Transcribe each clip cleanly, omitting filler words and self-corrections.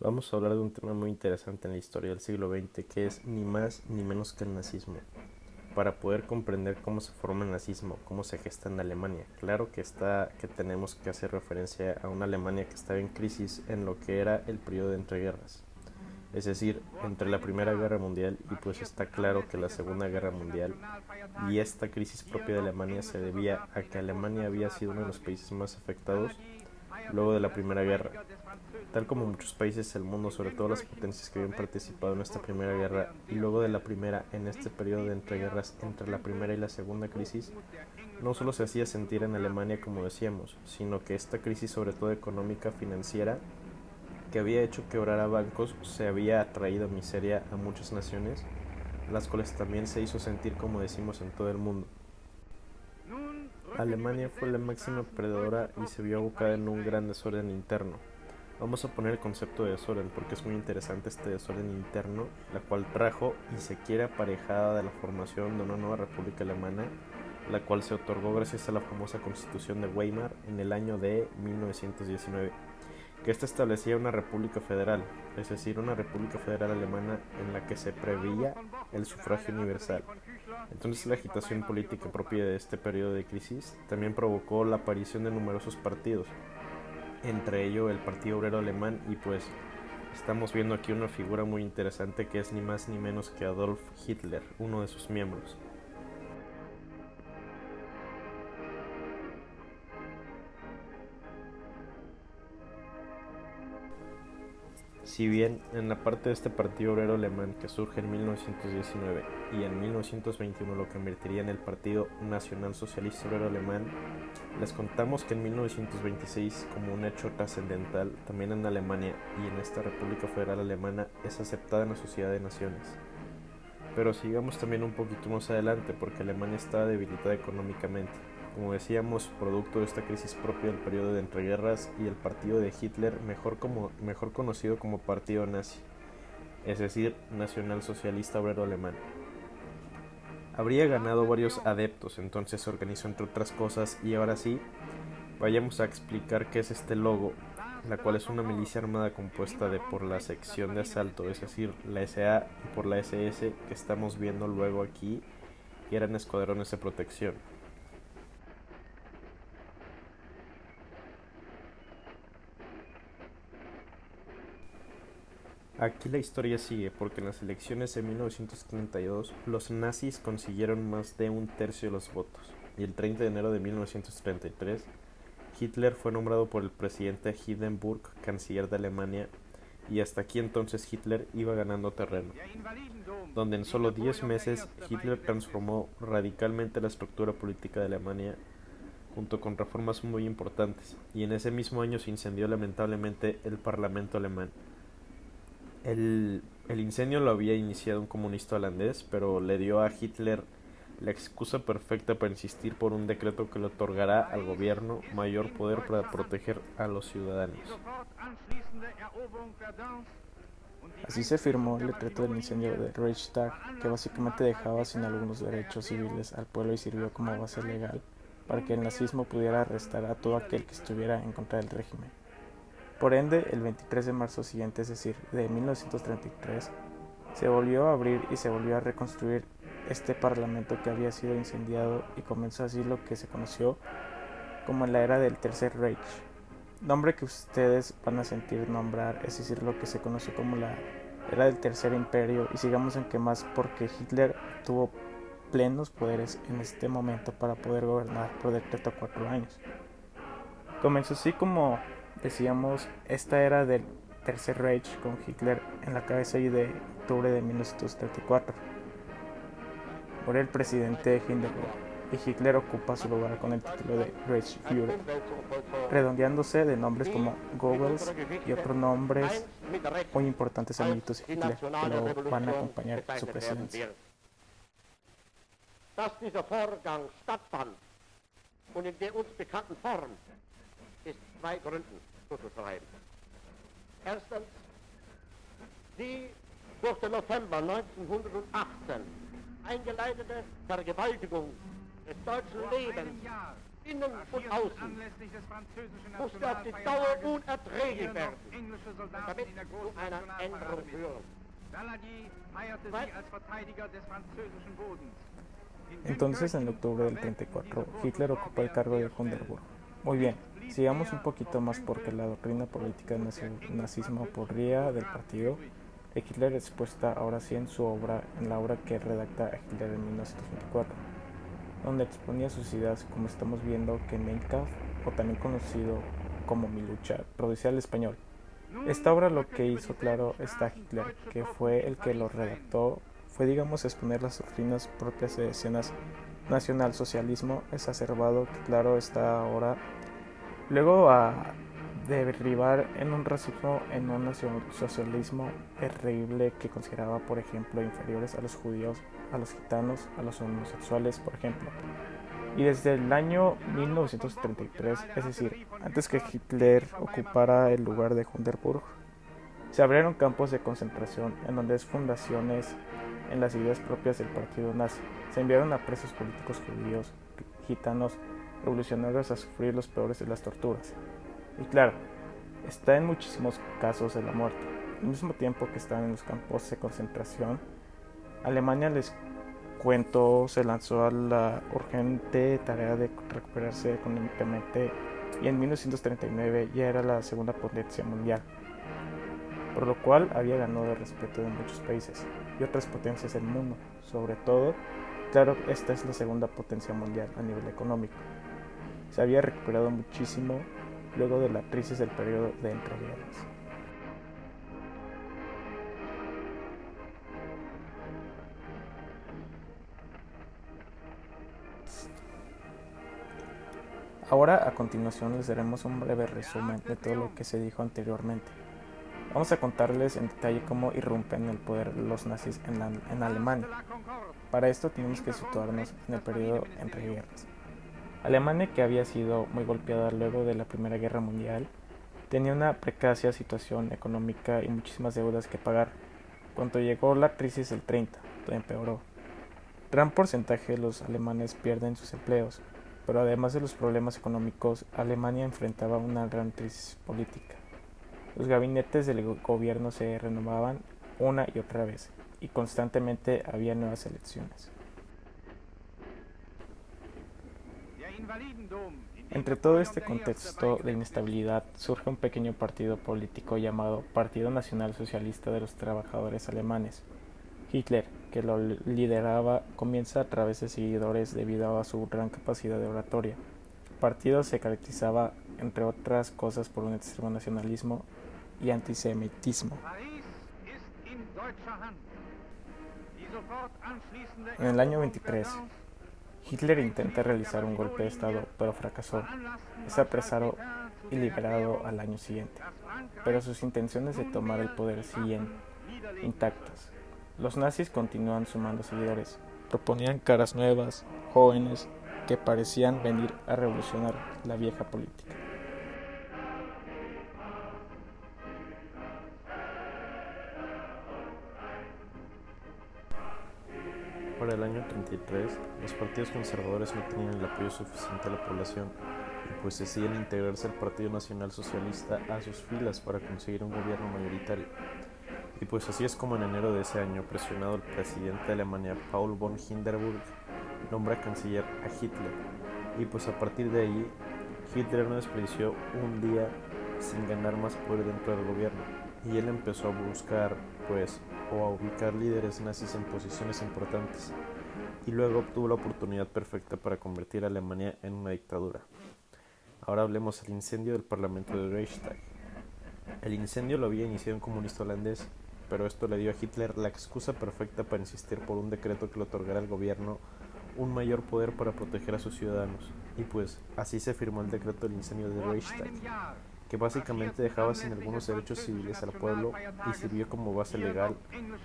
Vamos a hablar de un tema muy interesante en la historia del siglo XX que es ni más ni menos que el nazismo. Para poder comprender cómo se forma el nazismo, cómo se gesta en Alemania, claro que tenemos que hacer referencia a una Alemania que estaba en crisis en lo que era el periodo de entreguerras, es decir, entre la Primera Guerra Mundial y pues está claro que la Segunda Guerra Mundial y esta crisis propia de Alemania se debía a que Alemania había sido uno de los países más afectados luego de la Primera Guerra. Tal como muchos países del mundo, sobre todo las potencias que habían participado en esta primera guerra y luego de la primera, en este periodo de entreguerras entre la primera y la segunda crisis, no solo se hacía sentir en Alemania como decíamos, sino que esta crisis sobre todo económica financiera que había hecho quebrar a bancos se había traído miseria a muchas naciones, las cuales también se hizo sentir como decimos en todo el mundo. Alemania fue la máxima perdedora y se vio abocada en un gran desorden interno. Vamos a poner el concepto de desorden porque es muy interesante este desorden interno, la cual trajo y se quiere aparejada de la formación de una nueva república alemana, la cual se otorgó gracias a la famosa Constitución de Weimar en el año de 1919, que esta establecía una república federal, es decir, una república federal alemana en la que se preveía el sufragio universal. Entonces la agitación política propia de este periodo de crisis también provocó la aparición de numerosos partidos, entre ello el Partido Obrero Alemán y pues estamos viendo aquí una figura muy interesante que es ni más ni menos que Adolf Hitler, uno de sus miembros. Si bien en la parte de este Partido Obrero Alemán que surge en 1919 y en 1921 lo convertiría en el Partido Nacional Socialista Obrero Alemán, les contamos que en 1926, como un hecho trascendental, también en Alemania y en esta República Federal Alemana es aceptada en la Sociedad de Naciones. Pero sigamos también un poquito más adelante porque Alemania estaba debilitada económicamente. Como decíamos, producto de esta crisis propia del periodo de entreguerras y el partido de Hitler, mejor conocido como Partido Nazi, es decir, Nacional Socialista Obrero Alemán. Habría ganado varios adeptos, entonces se organizó entre otras cosas y ahora sí, vayamos a explicar qué es este logo, la cual es una milicia armada compuesta de por la sección de asalto, es decir, la SA y por la SS que estamos viendo luego aquí, que eran escuadrones de protección. Aquí la historia sigue porque en las elecciones de 1932 los nazis consiguieron más de un tercio de los votos y el 30 de enero de 1933 Hitler fue nombrado por el presidente Hindenburg canciller de Alemania y hasta aquí entonces Hitler iba ganando terreno, donde en solo 10 meses Hitler transformó radicalmente la estructura política de Alemania junto con reformas muy importantes y en ese mismo año se incendió lamentablemente el parlamento alemán. El incendio lo había iniciado un comunista holandés, pero le dio a Hitler la excusa perfecta para insistir por un decreto que le otorgará al gobierno mayor poder para proteger a los ciudadanos. Así se firmó el decreto del incendio del Reichstag, que básicamente dejaba sin algunos derechos civiles al pueblo y sirvió como base legal para que el nazismo pudiera arrestar a todo aquel que estuviera en contra del régimen. Por ende, el 23 de marzo siguiente, es decir, de 1933, se volvió a abrir y se volvió a reconstruir este parlamento que había sido incendiado y comenzó así lo que se conoció como la era del Tercer Reich, nombre que ustedes van a sentir nombrar, es decir, lo que se conoció como la era del Tercer Imperio, y sigamos en que más porque Hitler tuvo plenos poderes en este momento para poder gobernar por decreto 4 años. Comenzó así como decíamos esta era del Tercer Reich con Hitler en la cabeza y de octubre de 1934. Muere el presidente Hindenburg y Hitler ocupa su lugar con el título de Reichsführer, redondeándose de nombres como Goebbels y otros nombres muy importantes amiguitos de Hitler que lo van a acompañar en su presidencia. Dass dieser Vorgang stattfand und in der uns bekannten Form ist zwei Gründen zuzuschreiben. Erstens, die durch den November 1918 eingeleitete Vergewaltigung des deutschen Lebens innen und außen, musste auf die Dauer unerträglich werden, damit zu einer Änderung führen. Entonces, en octubre del 34, Hitler ocupa el cargo de Hindenburg. Muy bien, sigamos un poquito más porque la doctrina política del nazismo podría del partido de Hitler expuesta ahora sí en su obra, en la obra que redacta Hitler en 1924, donde exponía sus ideas, como estamos viendo que Mein Kampf, o también conocido como Mi lucha, traducida al español. Esta obra lo que hizo claro está Hitler, que fue el que lo redactó, fue digamos exponer las doctrinas propias de escenas nacionalsocialismo exacerbado, que claro está ahora, luego a derribar en un racismo, en un nacionalsocialismo terrible que consideraba, por ejemplo, inferiores a los judíos, a los gitanos, a los homosexuales, por ejemplo. Y desde el año 1933, es decir, antes que Hitler ocupara el lugar de Hindenburg, se abrieron campos de concentración en donde fundaciones en las ideas propias del partido nazi. Se enviaron a presos políticos judíos, gitanos, revolucionarios a sufrir los peores de las torturas. Y claro, está en muchísimos casos de la muerte. Al mismo tiempo que estaban en los campos de concentración, Alemania, les cuento, se lanzó a la urgente tarea de recuperarse económicamente y en 1939 ya era la segunda potencia mundial, por lo cual había ganado el respeto de muchos países y otras potencias del mundo. Sobre todo, claro, esta es la segunda potencia mundial a nivel económico. Se había recuperado muchísimo luego de la crisis del periodo de entreguerras. Ahora a continuación les daremos un breve resumen de todo lo que se dijo anteriormente. Vamos a contarles en detalle cómo irrumpen el poder los nazis en Alemania. Para esto tenemos que situarnos en el periodo entre guerras. Alemania, que había sido muy golpeada luego de la Primera Guerra Mundial, tenía una precaria situación económica y muchísimas deudas que pagar. Cuando llegó la crisis del 30, todo empeoró. Gran porcentaje de los alemanes pierden sus empleos, pero además de los problemas económicos, Alemania enfrentaba una gran crisis política. Los gabinetes del gobierno se renovaban una y otra vez, y constantemente había nuevas elecciones. Entre todo este contexto de inestabilidad surge un pequeño partido político llamado Partido Nacional Socialista de los Trabajadores Alemanes. Hitler, que lo lideraba, comienza a través de seguidores debido a su gran capacidad de oratoria. El partido se caracterizaba, entre otras cosas, por un extremo nacionalismo y antisemitismo. En el año 23, Hitler intenta realizar un golpe de estado, pero fracasó. Es apresado y liberado al año siguiente, pero sus intenciones de tomar el poder siguen intactas. Los nazis continúan sumando seguidores, proponían caras nuevas, jóvenes, que parecían venir a revolucionar la vieja política. Para el año 33, los partidos conservadores no tenían el apoyo suficiente de la población y pues deciden integrarse al Partido Nacional Socialista a sus filas para conseguir un gobierno mayoritario. Y pues así es como en enero de ese año, presionado el presidente de Alemania, Paul von Hindenburg, nombra canciller a Hitler. Y pues a partir de ahí, Hitler no desperdició un día sin ganar más poder dentro del gobierno. Y él empezó a buscar, pues, o a ubicar líderes nazis en posiciones importantes. Y luego obtuvo la oportunidad perfecta para convertir a Alemania en una dictadura. Ahora hablemos del incendio del Parlamento del Reichstag. El incendio lo había iniciado un comunista holandés, pero esto le dio a Hitler la excusa perfecta para insistir por un decreto que le otorgara al gobierno un mayor poder para proteger a sus ciudadanos. Y pues así se firmó el decreto del incendio del Reichstag, que básicamente dejaba sin algunos derechos civiles al pueblo y sirvió como base legal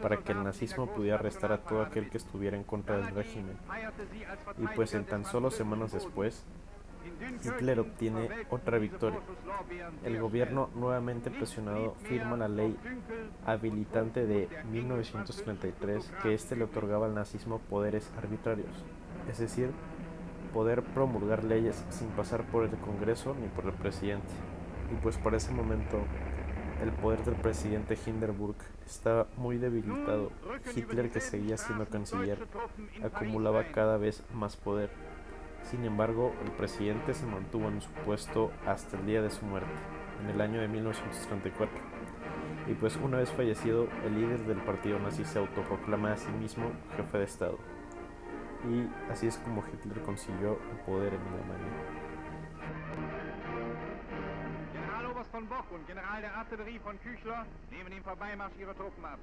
para que el nazismo pudiera arrestar a todo aquel que estuviera en contra del régimen. Y pues en tan solo semanas después, Hitler obtiene otra victoria. El gobierno, nuevamente presionado, firma la ley habilitante de 1933, que le otorgaba al nazismo poderes arbitrarios, es decir, poder promulgar leyes sin pasar por el Congreso ni por el presidente. Y pues para ese momento el poder del presidente Hindenburg estaba muy debilitado. Hitler, que seguía siendo canciller, acumulaba cada vez más poder. Sin embargo, el presidente se mantuvo en su puesto hasta el día de su muerte, en el año de 1934. Y pues una vez fallecido, el líder del partido nazi se autoproclama a sí mismo jefe de Estado. Y así es como Hitler consiguió el poder en Alemania. Generaloberst von Bock und General der Artillerie von Küchler nehmen im Vorbeimarsch ihre Truppen ab.